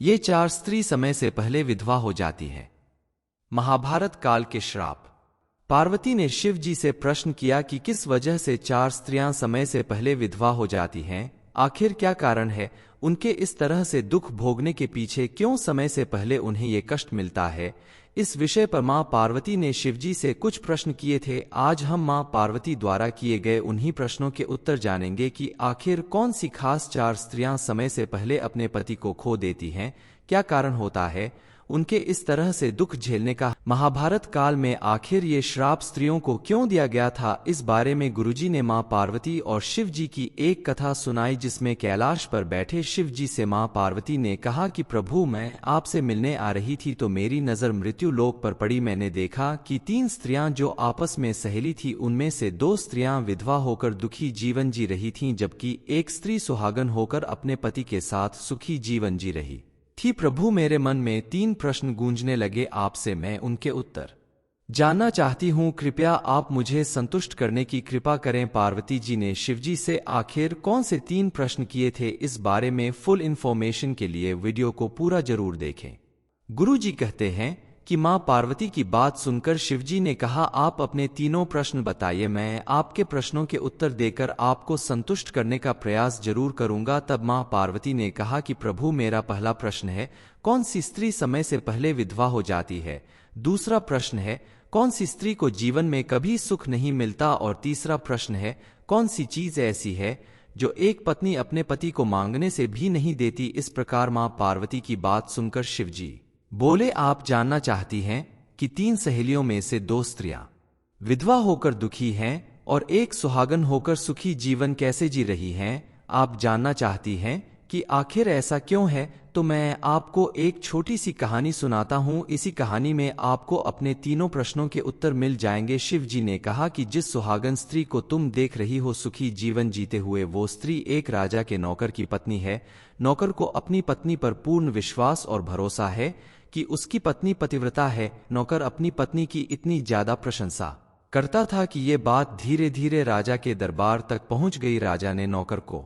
ये 4 स्त्री समय से पहले विधवा हो जाती है। महाभारत काल के श्राप। पार्वती ने शिव जी से प्रश्न किया कि किस वजह से 4 स्त्रियां समय से पहले विधवा हो जाती हैं, आखिर क्या कारण है, उनके इस तरह से दुख भोगने के पीछे क्यों समय से पहले उन्हें ये कष्ट मिलता है। इस विषय पर मां पार्वती ने शिवजी से कुछ प्रश्न किए थे। आज हम मां पार्वती द्वारा किए गए उन्हीं प्रश्नों के उत्तर जानेंगे कि आखिर कौन सी खास 4 स्त्रियां समय से पहले अपने पति को खो देती हैं, क्या कारण होता है उनके इस तरह से दुख झेलने का। महाभारत काल में आखिर ये श्राप स्त्रियों को क्यों दिया गया था, इस बारे में गुरुजी ने मां पार्वती और शिव जी की एक कथा सुनाई, जिसमें कैलाश पर बैठे शिव जी से मां पार्वती ने कहा कि प्रभु, मैं आपसे मिलने आ रही थी तो मेरी नजर मृत्यु लोक पर पड़ी। मैंने देखा कि 3 स्त्रियां जो आपस में सहेली थी, उनमें से 2 स्त्रियां विधवा होकर दुखी जीवन जी रही थीं, जबकि एक स्त्री सुहागन होकर अपने पति के साथ सुखी जीवन जी रही थी। प्रभु, मेरे मन में 3 प्रश्न गूंजने लगे, आपसे मैं उनके उत्तर जानना चाहती हूँ। कृपया आप मुझे संतुष्ट करने की कृपा करें। पार्वती जी ने शिवजी से आखिर कौन से 3 प्रश्न किए थे, इस बारे में फुल इन्फॉर्मेशन के लिए वीडियो को पूरा जरूर देखें। गुरु जी कहते हैं कि मां पार्वती की बात सुनकर शिवजी ने कहा, आप अपने तीनों प्रश्न बताइए, मैं आपके प्रश्नों के उत्तर देकर आपको संतुष्ट करने का प्रयास जरूर करूंगा। तब मां पार्वती ने कहा कि प्रभु, मेरा पहला प्रश्न है, कौन सी स्त्री समय से पहले विधवा हो जाती है। दूसरा प्रश्न है, कौन सी स्त्री को जीवन में कभी सुख नहीं मिलता। और तीसरा प्रश्न है, कौन सी चीज ऐसी है जो एक पत्नी अपने पति को मांगने से भी नहीं देती। इस प्रकार मां पार्वती की बात सुनकर शिवजी बोले, आप जानना चाहती हैं कि 3 सहेलियों में से 2 स्त्रियां विधवा होकर दुखी हैं और एक सुहागन होकर सुखी जीवन कैसे जी रही हैं। आप जानना चाहती हैं कि आखिर ऐसा क्यों है, तो मैं आपको एक छोटी सी कहानी सुनाता हूं। इसी कहानी में आपको अपने तीनों प्रश्नों के उत्तर मिल जाएंगे। शिव जी ने कहा कि जिस सुहागन स्त्री को तुम देख रही हो सुखी जीवन जीते हुए, वो स्त्री एक राजा के नौकर की पत्नी है। नौकर को अपनी पत्नी पर पूर्ण विश्वास और भरोसा है कि उसकी पत्नी पतिव्रता है। नौकर अपनी पत्नी की इतनी ज्यादा प्रशंसा करता था कि ये बात धीरे धीरे राजा के दरबार तक पहुंच गई। राजा ने नौकर को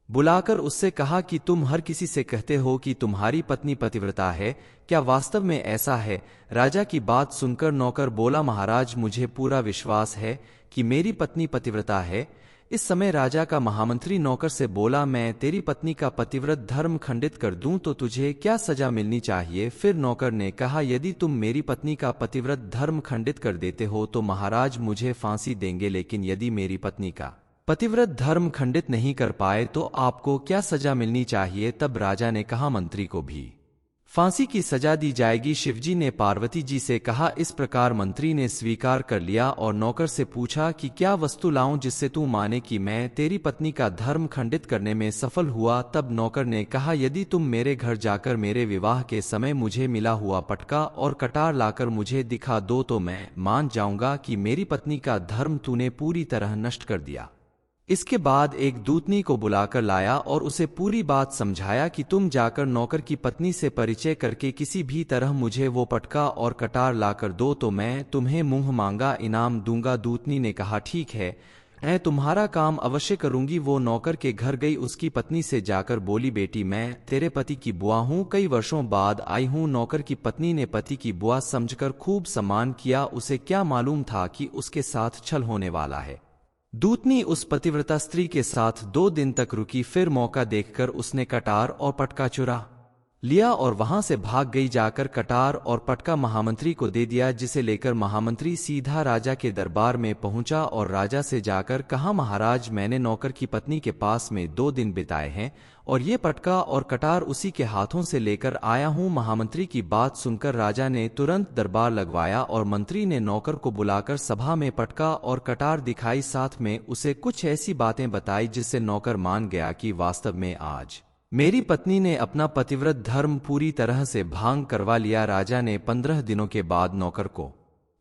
बुलाकर उससे कहा कि तुम हर किसी से कहते हो कि तुम्हारी पत्नी पतिव्रता है, क्या वास्तव में ऐसा है। राजा की बात सुनकर नौकर बोला, महाराज, मुझे पूरा विश्वास है कि मेरी पत्नी पतिव्रता है। इस समय राजा का महामंत्री नौकर से बोला, मैं तेरी पत्नी का पतिव्रत धर्म खंडित कर दूं तो तुझे क्या सजा मिलनी चाहिए। फिर नौकर ने कहा, यदि तुम मेरी पत्नी का पतिव्रत धर्म खंडित कर देते हो तो महाराज मुझे फांसी देंगे, लेकिन यदि मेरी पत्नी का पतिव्रत धर्म खंडित नहीं कर पाए तो आपको क्या सजा मिलनी चाहिए। तब राजा ने कहा, मंत्री को भी फांसी की सजा दी जाएगी। शिवजी ने पार्वती जी से कहा। इस प्रकार मंत्री ने स्वीकार कर लिया और नौकर से पूछा कि क्या वस्तु लाऊं जिससे तू माने कि मैं तेरी पत्नी का धर्म खंडित करने में सफल हुआ। तब नौकर ने कहा, यदि तुम मेरे घर जाकर मेरे विवाह के समय मुझे मिला हुआ पटका और कटार लाकर मुझे दिखा दो तो मैं मान जाऊंगा कि मेरी पत्नी का धर्म तूने पूरी तरह नष्ट कर दिया। इसके बाद एक दूतनी को बुलाकर लाया और उसे पूरी बात समझाया कि तुम जाकर नौकर की पत्नी से परिचय करके किसी भी तरह मुझे वो पटका और कटार लाकर दो तो मैं तुम्हें मुंह मांगा इनाम दूंगा। दूतनी ने कहा, ठीक है, मैं तुम्हारा काम अवश्य करूंगी। वो नौकर के घर गई, उसकी पत्नी से जाकर बोली, बेटी, मैं तेरे पति की बुआ हूं, कई वर्षों बाद आई हूं। नौकर की पत्नी ने पति की बुआ समझकर खूब सम्मान किया। उसे क्या मालूम था कि उसके साथ छल होने वाला है। दूतनी उस पतिव्रता स्त्री के साथ 2 दिन तक रुकी, फिर मौका देखकर उसने कटार और पटका चुरा लिया और वहां से भाग गई। जाकर कटार और पटका महामंत्री को दे दिया, जिसे लेकर महामंत्री सीधा राजा के दरबार में पहुंचा और राजा से जाकर कहा, महाराज, मैंने नौकर की पत्नी के पास में 2 दिन बिताए हैं और ये पटका और कटार उसी के हाथों से लेकर आया हूं। महामंत्री की बात सुनकर राजा ने तुरंत दरबार लगवाया और मंत्री ने नौकर को बुलाकर सभा में पटका और कटार दिखाई, साथ में उसे कुछ ऐसी बातें बताई जिससे नौकर मान गया कि वास्तव में आज मेरी पत्नी ने अपना पतिव्रत धर्म पूरी तरह से भांग करवा लिया। राजा ने 15 दिनों के बाद नौकर को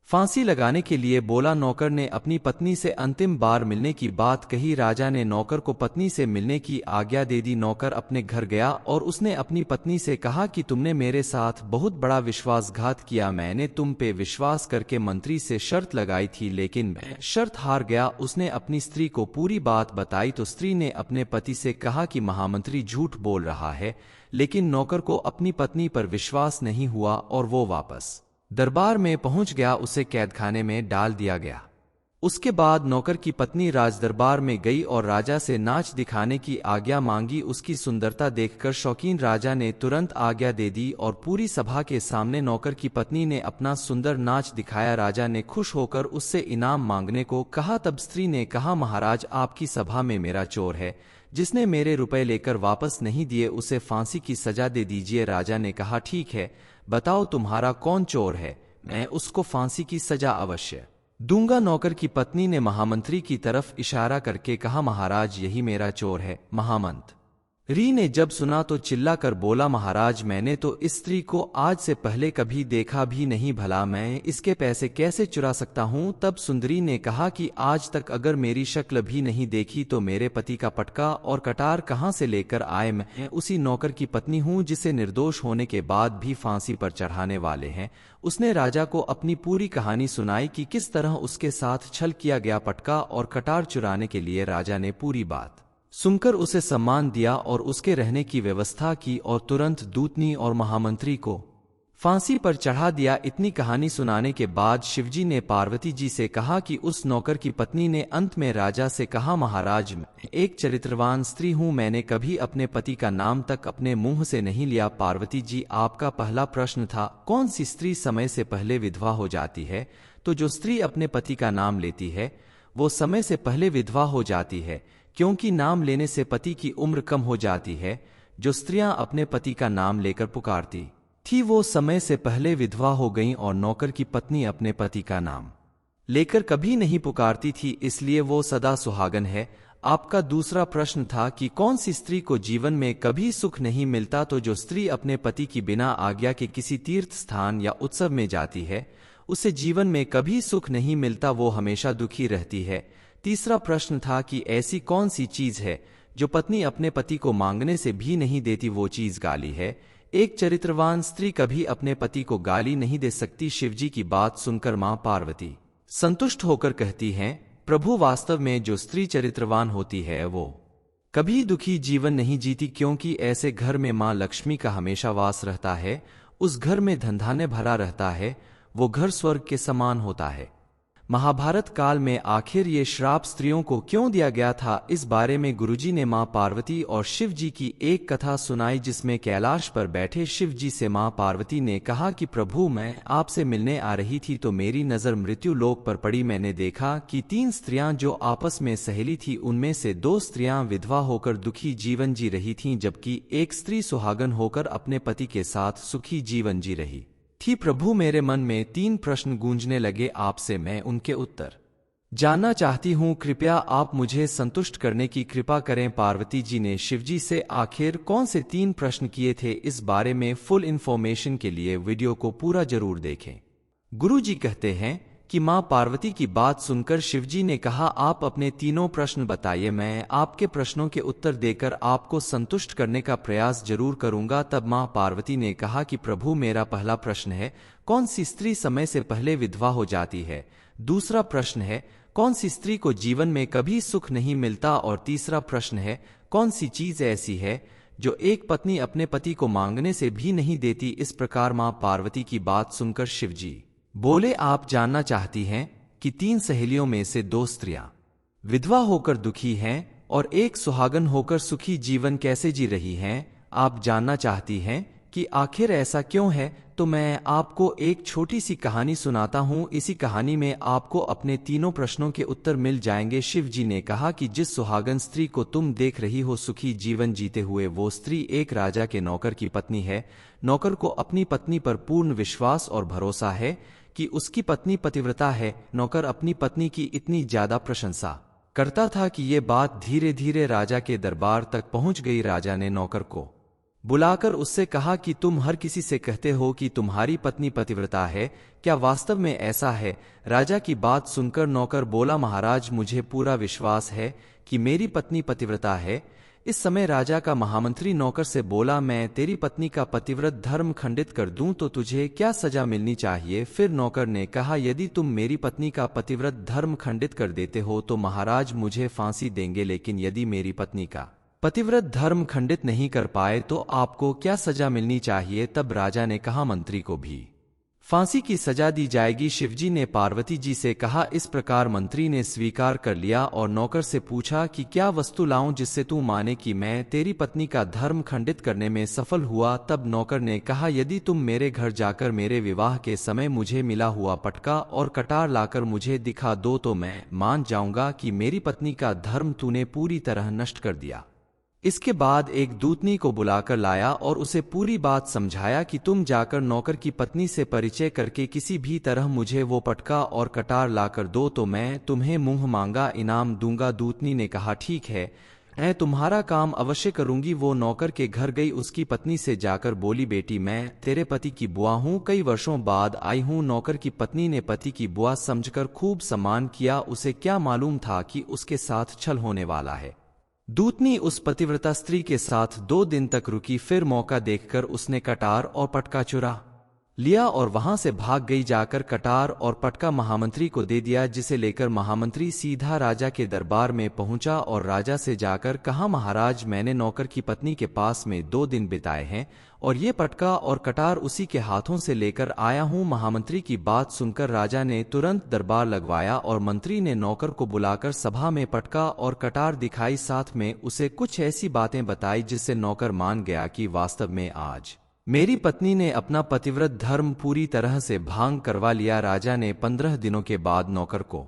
फांसी लगाने के लिए बोला। नौकर ने अपनी पत्नी से अंतिम बार मिलने की बात कही। राजा ने नौकर को पत्नी से मिलने की आज्ञा दे दी। नौकर अपने घर गया और उसने अपनी पत्नी से कहा कि तुमने मेरे साथ बहुत बड़ा विश्वासघात किया। मैंने तुम पे विश्वास करके मंत्री से शर्त लगाई थी, लेकिन मैं शर्त हार गया। उसने अपनी स्त्री को पूरी बात बताई तो स्त्री ने अपने पति से कहा कि महामंत्री झूठ बोल रहा है, लेकिन नौकर को अपनी पत्नी पर विश्वास नहीं हुआ और वो वापस दरबार में पहुंच गया। उसे कैदखाने में डाल दिया गया। उसके बाद नौकर की पत्नी राजदरबार में गई और राजा से नाच दिखाने की आज्ञा मांगी। उसकी सुंदरता देखकर शौकीन राजा ने तुरंत आज्ञा दे दी और पूरी सभा के सामने नौकर की पत्नी ने अपना सुंदर नाच दिखाया। राजा ने खुश होकर उससे इनाम मांगने को कहा। तब स्त्री ने कहा, महाराज, आपकी सभा में मेरा चोर है, जिसने मेरे रुपए लेकर वापस नहीं दिए, उसे फांसी की सजा दे दीजिए। राजा ने कहा, ठीक है, बताओ तुम्हारा कौन चोर है, मैं उसको फांसी की सजा अवश्य दूंगा। नौकर की पत्नी ने महामंत्री की तरफ इशारा करके कहा, महाराज, यही मेरा चोर है। महामंत्री ने जब सुना तो चिल्ला कर बोला, महाराज, मैंने तो इस स्त्री को आज से पहले कभी देखा भी नहीं, भला मैं इसके पैसे कैसे चुरा सकता हूं। तब सुंदरी ने कहा कि आज तक अगर मेरी शक्ल भी नहीं देखी तो मेरे पति का पटका और कटार कहां से लेकर आए। मैं उसी नौकर की पत्नी हूं जिसे निर्दोष होने के बाद भी फांसी पर चढ़ाने वाले हैं। उसने राजा को अपनी पूरी कहानी सुनाई कि किस तरह उसके साथ छल किया गया। पटका और कटार चुराने के लिए राजा ने पूरी बात सुनकर उसे सम्मान दिया और उसके रहने की व्यवस्था की और तुरंत दूतनी और महामंत्री को फांसी पर चढ़ा दिया। इतनी कहानी सुनाने के बाद शिवजी ने पार्वती जी से कहा कि उस नौकर की पत्नी ने अंत में राजा से कहा, महाराज, मैं एक चरित्रवान स्त्री हूं, मैंने कभी अपने पति का नाम तक अपने मुंह से नहीं लिया। पार्वती जी, आपका पहला प्रश्न था, कौन सी स्त्री समय से पहले विधवा हो जाती है। तो जो स्त्री अपने पति का नाम लेती है वो समय से पहले विधवा हो जाती है, क्योंकि नाम लेने से पति की उम्र कम हो जाती है। जो स्त्रियां अपने पति का नाम लेकर पुकारती थी वो समय से पहले विधवा हो गईं और नौकर की पत्नी अपने पति का नाम लेकर कभी नहीं पुकारती थी, इसलिए वो सदा सुहागन है। आपका दूसरा प्रश्न था कि कौन सी स्त्री को जीवन में कभी सुख नहीं मिलता। तो जो स्त्री अपने पति की बिना आज्ञा के किसी तीर्थ स्थान या उत्सव में जाती है उसे जीवन में कभी सुख नहीं मिलता, वो हमेशा दुखी रहती है। तीसरा प्रश्न था कि ऐसी कौन सी चीज है जो पत्नी अपने पति को मांगने से भी नहीं देती। वो चीज गाली है। एक चरित्रवान स्त्री कभी अपने पति को गाली नहीं दे सकती। शिवजी की बात सुनकर मां पार्वती संतुष्ट होकर कहती हैं, प्रभु, वास्तव में जो स्त्री चरित्रवान होती है वो कभी दुखी जीवन नहीं जीती, क्योंकि ऐसे घर में मां लक्ष्मी का हमेशा वास रहता है। उस घर में धन धान्य भरा रहता है, वो घर स्वर्ग के समान होता है। महाभारत काल में आखिर ये श्राप स्त्रियों को क्यों दिया गया था, इस बारे में गुरुजी ने मां पार्वती और शिव जी की एक कथा सुनाई, जिसमें कैलाश पर बैठे शिव जी से मां पार्वती ने कहा कि प्रभु, मैं आपसे मिलने आ रही थी तो मेरी नजर मृत्यु लोक पर पड़ी। मैंने देखा कि 3 स्त्रियां जो आपस में सहेली थी, उनमें से 2 स्त्रियां विधवा होकर दुखी जीवन जी रही थीं, जबकि एक स्त्री सुहागन होकर अपने पति के साथ सुखी जीवन जी रही थी। प्रभु, मेरे मन में 3 प्रश्न गूंजने लगे, आपसे मैं उनके उत्तर जानना चाहती हूँ। कृपया आप मुझे संतुष्ट करने की कृपा करें। पार्वती जी ने शिवजी से आखिर कौन से 3 प्रश्न किए थे, इस बारे में फुल इन्फॉर्मेशन के लिए वीडियो को पूरा जरूर देखें। गुरु जी कहते हैं कि मां पार्वती की बात सुनकर शिवजी ने कहा, आप अपने तीनों प्रश्न बताइए, मैं आपके प्रश्नों के उत्तर देकर आपको संतुष्ट करने का प्रयास जरूर करूंगा। तब मां पार्वती ने कहा कि प्रभु, मेरा पहला प्रश्न है, कौन सी स्त्री समय से पहले विधवा हो जाती है। दूसरा प्रश्न है, कौन सी स्त्री को जीवन में कभी सुख नहीं मिलता। और तीसरा प्रश्न है, कौन सी चीज ऐसी है जो एक पत्नी अपने पति को मांगने से भी नहीं देती। इस प्रकार मां पार्वती की बात सुनकर शिवजी बोले, आप जानना चाहती हैं कि 3 सहेलियों में से 2 स्त्रियां विधवा होकर दुखी हैं और एक सुहागन होकर सुखी जीवन कैसे जी रही हैं। आप जानना चाहती हैं कि आखिर ऐसा क्यों है, तो मैं आपको एक छोटी सी कहानी सुनाता हूं। इसी कहानी में आपको अपने तीनों प्रश्नों के उत्तर मिल जाएंगे। शिव जी ने कहा कि जिस सुहागन स्त्री को तुम देख रही हो सुखी जीवन जीते हुए, वो स्त्री एक राजा के नौकर की पत्नी है। नौकर को अपनी पत्नी पर पूर्ण विश्वास और भरोसा है कि उसकी पत्नी पतिव्रता है। नौकर अपनी पत्नी की इतनी ज्यादा प्रशंसा करता था कि ये बात धीरे धीरे राजा के दरबार तक पहुंच गई। राजा ने नौकर को बुलाकर उससे कहा कि तुम हर किसी से कहते हो कि तुम्हारी पत्नी पतिव्रता है, क्या वास्तव में ऐसा है। राजा की बात सुनकर नौकर बोला, महाराज, मुझे पूरा विश्वास है कि मेरी पत्नी पतिव्रता है। इस समय राजा का महामंत्री नौकर से बोला, मैं तेरी पत्नी का पतिव्रत धर्म खंडित कर दूं तो तुझे क्या सजा मिलनी चाहिए। फिर नौकर ने कहा, यदि तुम मेरी पत्नी का पतिव्रत धर्म खंडित कर देते हो तो महाराज मुझे फांसी देंगे, लेकिन यदि मेरी पत्नी का पतिव्रत धर्म खंडित नहीं कर पाए तो आपको क्या सजा मिलनी चाहिए? तब राजा ने कहा, मंत्री को भी फांसी की सजा दी जाएगी। शिवजी ने पार्वती जी से कहा। इस प्रकार मंत्री ने स्वीकार कर लिया और नौकर से पूछा कि क्या वस्तु लाऊं जिससे तू माने कि मैं तेरी पत्नी का धर्म खंडित करने में सफल हुआ? तब नौकर ने कहा, यदि तुम मेरे घर जाकर मेरे विवाह के समय मुझे मिला हुआ पटका और कटार लाकर मुझे दिखा दो तो मैं मान जाऊंगा कि मेरी पत्नी का धर्म तूने पूरी तरह नष्ट कर दिया। इसके बाद एक दूतनी को बुलाकर लाया और उसे पूरी बात समझाया कि तुम जाकर नौकर की पत्नी से परिचय करके किसी भी तरह मुझे वो पटका और कटार लाकर दो तो मैं तुम्हें मुंह मांगा इनाम दूंगा। दूतनी ने कहा, ठीक है, मैं तुम्हारा काम अवश्य करूंगी। वो नौकर के घर गई, उसकी पत्नी से जाकर बोली, बेटी मैं तेरे पति की बुआ हूं, कई वर्षों बाद आई हूं। नौकर की पत्नी ने पति की बुआ समझकर खूब सम्मान किया। उसे क्या मालूम था कि उसके साथ छल होने वाला है। दूतनी उस पतिव्रता स्त्री के साथ 2 दिन तक रुकी, फिर मौका देखकर उसने कटार और पटका चुरा लिया और वहां से भाग गई। जाकर कटार और पटका महामंत्री को दे दिया, जिसे लेकर महामंत्री सीधा राजा के दरबार में पहुंचा और राजा से जाकर कहा, महाराज मैंने नौकर की पत्नी के पास में 2 दिन बिताए हैं और ये पटका और कटार उसी के हाथों से लेकर आया हूं। महामंत्री की बात सुनकर राजा ने तुरंत दरबार लगवाया और मंत्री ने नौकर को बुलाकर सभा में पटका और कटार दिखाई, साथ में उसे कुछ ऐसी बातें बताई जिससे नौकर मान गया कि वास्तव में आज मेरी पत्नी ने अपना पतिव्रत धर्म पूरी तरह से भांग करवा लिया। राजा ने 15 दिनों के बाद नौकर को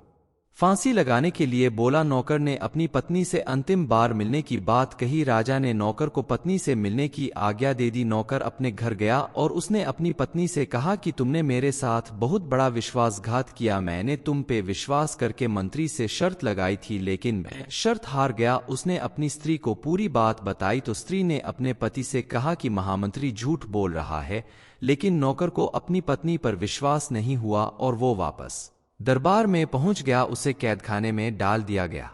फांसी लगाने के लिए बोला। नौकर ने अपनी पत्नी से अंतिम बार मिलने की बात कही। राजा ने नौकर को पत्नी से मिलने की आज्ञा दे दी। नौकर अपने घर गया और उसने अपनी पत्नी से कहा कि तुमने मेरे साथ बहुत बड़ा विश्वासघात किया। मैंने तुम पे विश्वास करके मंत्री से शर्त लगाई थी, लेकिन मैं शर्त हार गया। उसने अपनी स्त्री को पूरी बात बताई तो स्त्री ने अपने पति से कहा कि महामंत्री झूठ बोल रहा है, लेकिन नौकर को अपनी पत्नी पर विश्वास नहीं हुआ और वो वापस दरबार में पहुंच गया। उसे कैदखाने में डाल दिया गया।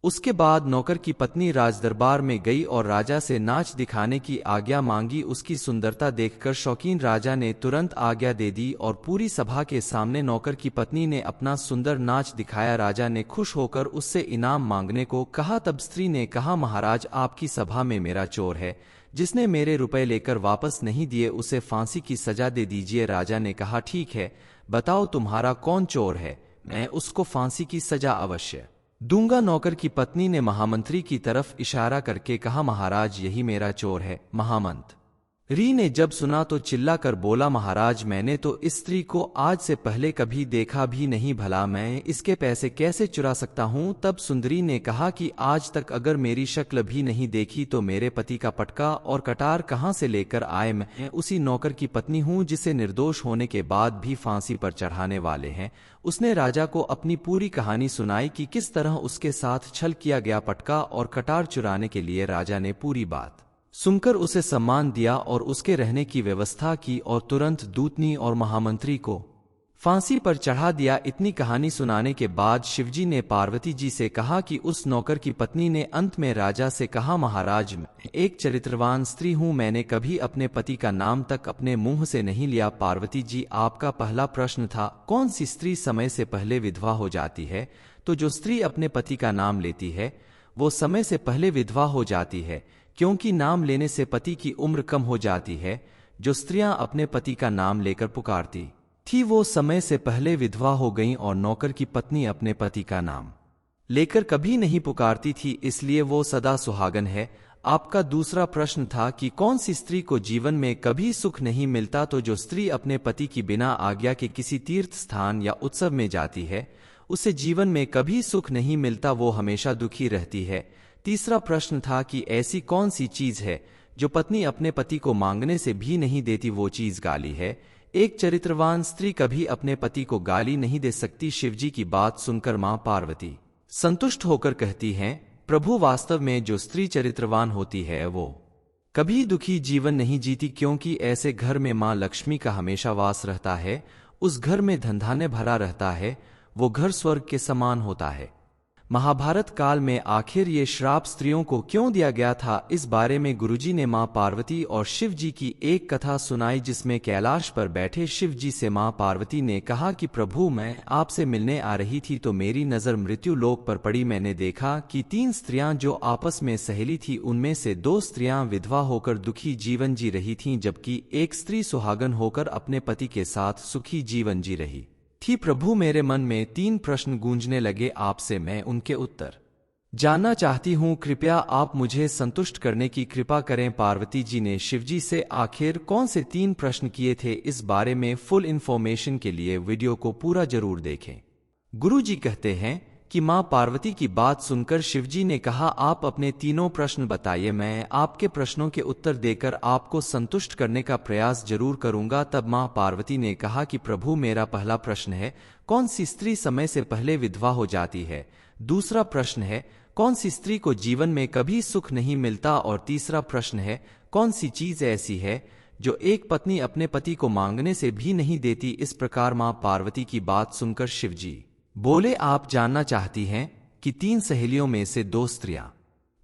उसके बाद नौकर की पत्नी राजदरबार में गई और राजा से नाच दिखाने की आज्ञा मांगी। उसकी सुंदरता देखकर शौकीन राजा ने तुरंत आज्ञा दे दी और पूरी सभा के सामने नौकर की पत्नी ने अपना सुंदर नाच दिखाया। राजा ने खुश होकर उससे इनाम मांगने को कहा। तब स्त्री ने कहा, महाराज आपकी सभा में मेरा चोर है, जिसने मेरे रुपए लेकर वापस नहीं दिए, उसे फांसी की सजा दे दीजिए। राजा ने कहा, ठीक है, बताओ तुम्हारा कौन चोर है, मैं उसको फांसी की सजा अवश्य दूंगा। नौकर की पत्नी ने महामंत्री की तरफ इशारा करके कहा, महाराज यही मेरा चोर है। महामंत्री ने जब सुना तो चिल्लाकर बोला, महाराज मैंने तो इस स्त्री को आज से पहले कभी देखा भी नहीं, भला मैं इसके पैसे कैसे चुरा सकता हूं? तब सुंदरी ने कहा कि आज तक अगर मेरी शक्ल भी नहीं देखी तो मेरे पति का पटका और कटार कहां से लेकर आए? मैं उसी नौकर की पत्नी हूं जिसे निर्दोष होने के बाद भी फांसी पर चढ़ाने वाले हैं। उसने राजा को अपनी पूरी कहानी सुनाई कि किस तरह उसके साथ छल किया गया। पटका और कटार चुराने के लिए राजा ने पूरी बात सुनकर उसे सम्मान दिया और उसके रहने की व्यवस्था की और तुरंत दूतनी और महामंत्री को फांसी पर चढ़ा दिया। इतनी कहानी सुनाने के बाद शिवजी ने पार्वती जी से कहा कि उस नौकर की पत्नी ने अंत में राजा से कहा, महाराज मैं एक चरित्रवान स्त्री हूं, मैंने कभी अपने पति का नाम तक अपने मुंह से नहीं लिया। पार्वती जी, आपका पहला प्रश्न था कौन सी स्त्री समय से पहले विधवा हो जाती है? तो जो स्त्री अपने पति का नाम लेती है वो समय से पहले विधवा हो जाती है, क्योंकि नाम लेने से पति की उम्र कम हो जाती है। जो स्त्रियां अपने पति का नाम लेकर पुकारती थी वो समय से पहले विधवा हो गईं और नौकर की पत्नी अपने पति का नाम लेकर कभी नहीं पुकारती थी, इसलिए वो सदा सुहागन है। आपका दूसरा प्रश्न था कि कौन सी स्त्री को जीवन में कभी सुख नहीं मिलता? तो जो स्त्री अपने पति की बिना आज्ञा के किसी तीर्थ स्थान या उत्सव में जाती है उसे जीवन में कभी सुख नहीं मिलता, वो हमेशा दुखी रहती है। तीसरा प्रश्न था कि ऐसी कौन सी चीज है जो पत्नी अपने पति को मांगने से भी नहीं देती? वो चीज गाली है। एक चरित्रवान स्त्री कभी अपने पति को गाली नहीं दे सकती। शिवजी की बात सुनकर मां पार्वती संतुष्ट होकर कहती हैं, प्रभु वास्तव में जो स्त्री चरित्रवान होती है वो कभी दुखी जीवन नहीं जीती, क्योंकि ऐसे घर में मां लक्ष्मी का हमेशा वास रहता है। उस घर में धन धान्य भरा रहता है, वो घर स्वर्ग के समान होता है। महाभारत काल में आखिर ये श्राप स्त्रियों को क्यों दिया गया था, इस बारे में गुरुजी ने मां पार्वती और शिव जी की एक कथा सुनाई, जिसमें कैलाश पर बैठे शिव जी से मां पार्वती ने कहा कि प्रभु, मैं आपसे मिलने आ रही थी तो मेरी नजर मृत्यु लोक पर पड़ी। मैंने देखा कि 3 स्त्रियां जो आपस में सहेली थी, उनमें से 2 स्त्रियां विधवा होकर दुखी जीवन जी रही थीं, जबकि एक स्त्री सुहागन होकर अपने पति के साथ सुखी जीवन जी रही थी। प्रभु, मेरे मन में 3 प्रश्न गूंजने लगे, आपसे मैं उनके उत्तर जानना चाहती हूँ। कृपया आप मुझे संतुष्ट करने की कृपा करें। पार्वती जी ने शिवजी से आखिर कौन से 3 प्रश्न किए थे, इस बारे में फुल इन्फॉर्मेशन के लिए वीडियो को पूरा जरूर देखें। गुरु जी कहते हैं कि मां पार्वती की बात सुनकर शिवजी ने कहा, आप अपने तीनों प्रश्न बताइए, मैं आपके प्रश्नों के उत्तर देकर आपको संतुष्ट करने का प्रयास जरूर करूंगा। तब मां पार्वती ने कहा कि प्रभु, मेरा पहला प्रश्न है, कौन सी स्त्री समय से पहले विधवा हो जाती है? दूसरा प्रश्न है, कौन सी स्त्री को जीवन में कभी सुख नहीं मिलता? और तीसरा प्रश्न है, कौन सी चीज ऐसी है जो एक पत्नी अपने पति को मांगने से भी नहीं देती? इस प्रकार मां पार्वती की बात सुनकर शिवजी बोले, आप जानना चाहती हैं कि 3 सहेलियों में से 2 स्त्रियां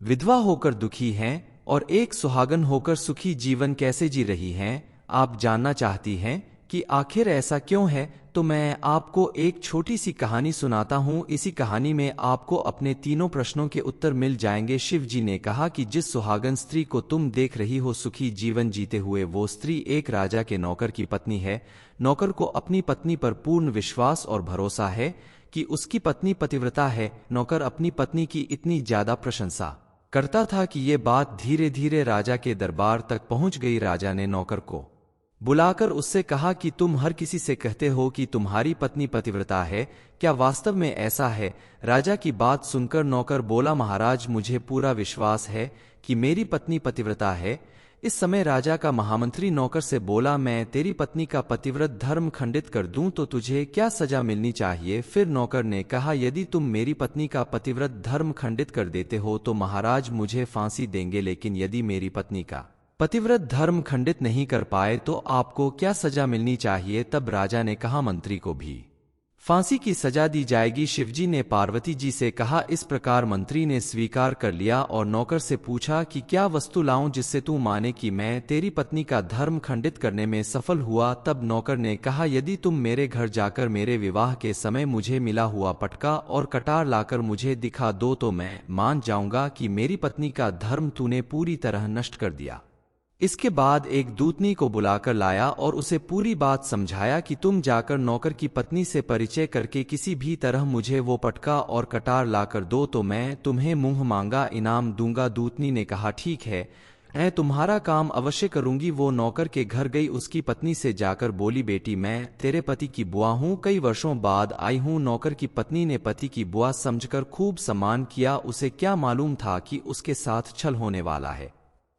विधवा होकर दुखी हैं और एक सुहागन होकर सुखी जीवन कैसे जी रही हैं? आप जानना चाहती हैं कि आखिर ऐसा क्यों है? तो मैं आपको एक छोटी सी कहानी सुनाता हूं। इसी कहानी में आपको अपने तीनों प्रश्नों के उत्तर मिल जाएंगे। शिव जी ने कहा कि जिस सुहागन स्त्री को तुम देख रही हो सुखी जीवन जीते हुए, वो स्त्री एक राजा के नौकर की पत्नी है। नौकर को अपनी पत्नी पर पूर्ण विश्वास और भरोसा है कि उसकी पत्नी पतिव्रता है। नौकर अपनी पत्नी की इतनी ज्यादा प्रशंसा करता था कि ये बात धीरे धीरे राजा के दरबार तक पहुंच गई। राजा ने नौकर को बुलाकर उससे कहा कि तुम हर किसी से कहते हो कि तुम्हारी पत्नी पतिव्रता है, क्या वास्तव में ऐसा है? राजा की बात सुनकर नौकर बोला, महाराज, मुझे पूरा विश्वास है कि मेरी पत्नी पतिव्रता है। इस समय राजा का महामंत्री नौकर से बोला, मैं तेरी पत्नी का पतिव्रत धर्म खंडित कर दूं तो तुझे क्या सजा मिलनी चाहिए? फिर नौकर ने कहा, यदि तुम मेरी पत्नी का पतिव्रत धर्म खंडित कर देते हो तो महाराज मुझे फांसी देंगे, लेकिन यदि मेरी पत्नी का पतिव्रत धर्म खंडित नहीं कर पाए तो आपको क्या सजा मिलनी चाहिए? तब राजा ने कहा, मंत्री को भी फांसी की सजा दी जाएगी। शिवजी ने पार्वती जी से कहा। इस प्रकार मंत्री ने स्वीकार कर लिया और नौकर से पूछा कि क्या वस्तु लाऊं जिससे तू माने कि मैं तेरी पत्नी का धर्म खंडित करने में सफल हुआ? तब नौकर ने कहा, यदि तुम मेरे घर जाकर मेरे विवाह के समय मुझे मिला हुआ पटका और कटार लाकर मुझे दिखा दो तो मैं मान जाऊंगा कि मेरी पत्नी का धर्म तूने पूरी तरह नष्ट कर दिया। इसके बाद एक दूतनी को बुलाकर लाया और उसे पूरी बात समझाया कि तुम जाकर नौकर की पत्नी से परिचय करके किसी भी तरह मुझे वो पटका और कटार लाकर दो तो मैं तुम्हें मुंह मांगा इनाम दूंगा। दूतनी ने कहा, ठीक है, मैं तुम्हारा काम अवश्य करूंगी। वो नौकर के घर गई, उसकी पत्नी से जाकर बोली, बेटी, मैं तेरे पति की बुआ हूं, कई वर्षों बाद आई हूं। नौकर की पत्नी ने पति की बुआ समझकर खूब सम्मान किया। उसे क्या मालूम था कि उसके साथ छल होने वाला है।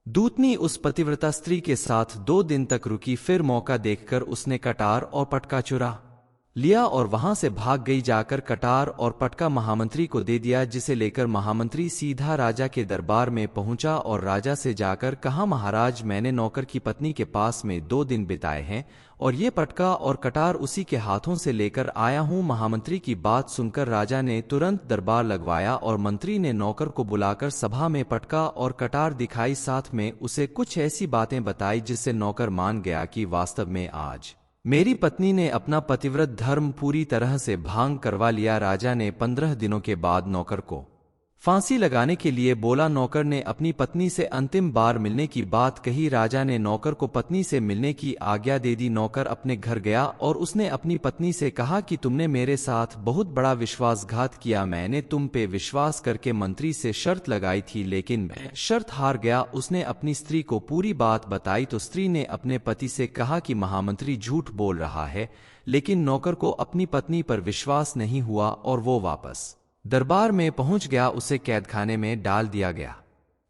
दूतनी उस पतिव्रता स्त्री के साथ 2 दिन तक रुकी, फिर मौका देखकर उसने कटार और पटका चुरा लिया और वहां से भाग गई। जाकर कटार और पटका महामंत्री को दे दिया, जिसे लेकर महामंत्री सीधा राजा के दरबार में पहुंचा और राजा से जाकर कहा, महाराज, मैंने नौकर की पत्नी के पास में 2 दिन बिताए हैं और ये पटका और कटार उसी के हाथों से लेकर आया हूं। महामंत्री की बात सुनकर राजा ने तुरंत दरबार लगवाया और मंत्री ने नौकर को बुलाकर सभा में पटका और कटार दिखाई, साथ में उसे कुछ ऐसी बातें बताई जिससे नौकर मान गया कि वास्तव में आज मेरी पत्नी ने अपना पतिव्रत धर्म पूरी तरह से भांग करवा लिया। राजा ने 15 दिनों के बाद नौकर को फांसी लगाने के लिए बोला। नौकर ने अपनी पत्नी से अंतिम बार मिलने की बात कही। राजा ने नौकर को पत्नी से मिलने की आज्ञा दे दी। नौकर अपने घर गया और उसने अपनी पत्नी से कहा कि तुमने मेरे साथ बहुत बड़ा विश्वासघात किया। मैंने तुम पे विश्वास करके मंत्री से शर्त लगाई थी, लेकिन मैं शर्त हार गया। उसने अपनी स्त्री को पूरी बात बताई तो स्त्री ने अपने पति से कहा कि महामंत्री झूठ बोल रहा है, लेकिन नौकर को अपनी पत्नी पर विश्वास नहीं हुआ और वो वापस दरबार में पहुंच गया। उसे कैदखाने में डाल दिया गया।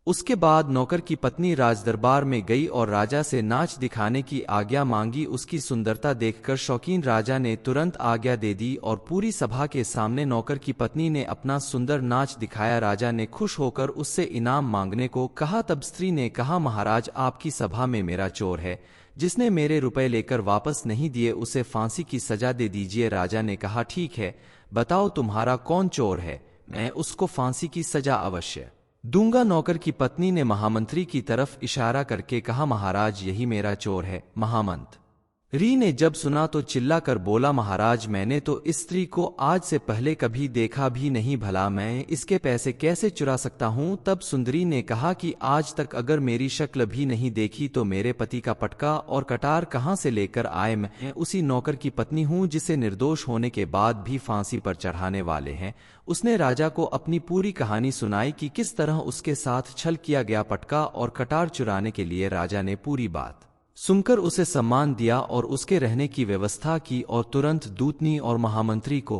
उसके बाद नौकर की पत्नी राजदरबार में गई और राजा से नाच दिखाने की आज्ञा मांगी। उसकी सुंदरता देखकर शौकीन राजा ने तुरंत आज्ञा दे दी और पूरी सभा के सामने नौकर की पत्नी ने अपना सुंदर नाच दिखाया। राजा ने खुश होकर उससे इनाम मांगने को कहा। तब स्त्री ने कहा, महाराज, आपकी सभा में मेरा चोर है, जिसने मेरे रुपए लेकर वापस नहीं दिए, उसे फांसी की सजा दे दीजिए। राजा ने कहा, ठीक है, बताओ तुम्हारा कौन चोर है, मैं उसको फांसी की सजा अवश्य दूंगा। नौकर की पत्नी ने महामंत्री की तरफ इशारा करके कहा, महाराज यही मेरा चोर है। महामंत्री ने जब सुना तो चिल्ला कर बोला, महाराज मैंने तो इस स्त्री को आज से पहले कभी देखा भी नहीं, भला मैं इसके पैसे कैसे चुरा सकता हूं। तब सुंदरी ने कहा कि आज तक अगर मेरी शक्ल भी नहीं देखी तो मेरे पति का पटका और कटार कहां से लेकर आए। मैं उसी नौकर की पत्नी हूं जिसे निर्दोष होने के बाद भी फांसी पर चढ़ाने वाले हैं। उसने राजा को अपनी पूरी कहानी सुनाई कि किस तरह उसके साथ छल किया गया। पटका और कटार चुराने के लिए राजा ने पूरी बात सुनकर उसे सम्मान दिया और उसके रहने की व्यवस्था की और तुरंत दूतनी और महामंत्री को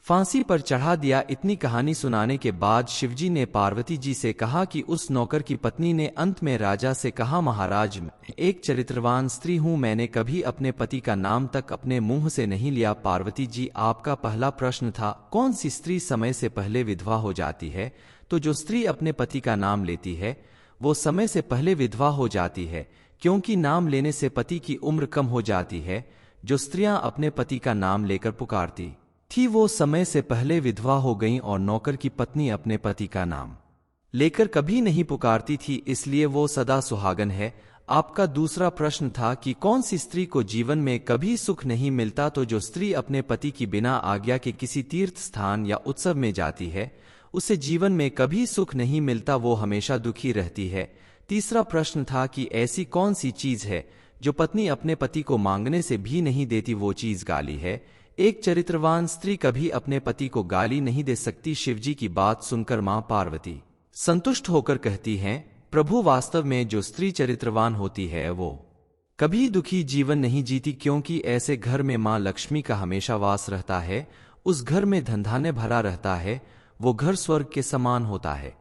फांसी पर चढ़ा दिया। इतनी कहानी सुनाने के बाद शिवजी ने पार्वती जी से कहा कि उस नौकर की पत्नी ने अंत में राजा से कहा, महाराज मैं एक चरित्रवान स्त्री हूं, मैंने कभी अपने पति का नाम तक अपने मुंह से नहीं लिया। पार्वती जी, आपका पहला प्रश्न था कौन सी स्त्री समय से पहले विधवा हो जाती है। तो जो स्त्री अपने पति का नाम लेती है वो समय से पहले विधवा हो जाती है, क्योंकि नाम लेने से पति की उम्र कम हो जाती है। जो स्त्रियां अपने पति का नाम लेकर पुकारती थी वो समय से पहले विधवा हो गईं और नौकर की पत्नी अपने पति का नाम लेकर कभी नहीं पुकारती थी, इसलिए वो सदा सुहागन है। आपका दूसरा प्रश्न था कि कौन सी स्त्री को जीवन में कभी सुख नहीं मिलता। तो जो स्त्री अपने पति की बिना आज्ञा के किसी तीर्थ स्थान या उत्सव में जाती है उसे जीवन में कभी सुख नहीं मिलता, वो हमेशा दुखी रहती है। तीसरा प्रश्न था कि ऐसी कौन सी चीज है जो पत्नी अपने पति को मांगने से भी नहीं देती। वो चीज गाली है। एक चरित्रवान स्त्री कभी अपने पति को गाली नहीं दे सकती। शिवजी की बात सुनकर मां पार्वती संतुष्ट होकर कहती हैं, प्रभु वास्तव में जो स्त्री चरित्रवान होती है वो कभी दुखी जीवन नहीं जीती, क्योंकि ऐसे घर में मां लक्ष्मी का हमेशा वास रहता है। उस घर में धन धान्य भरा रहता है, वो घर स्वर्ग के समान होता है।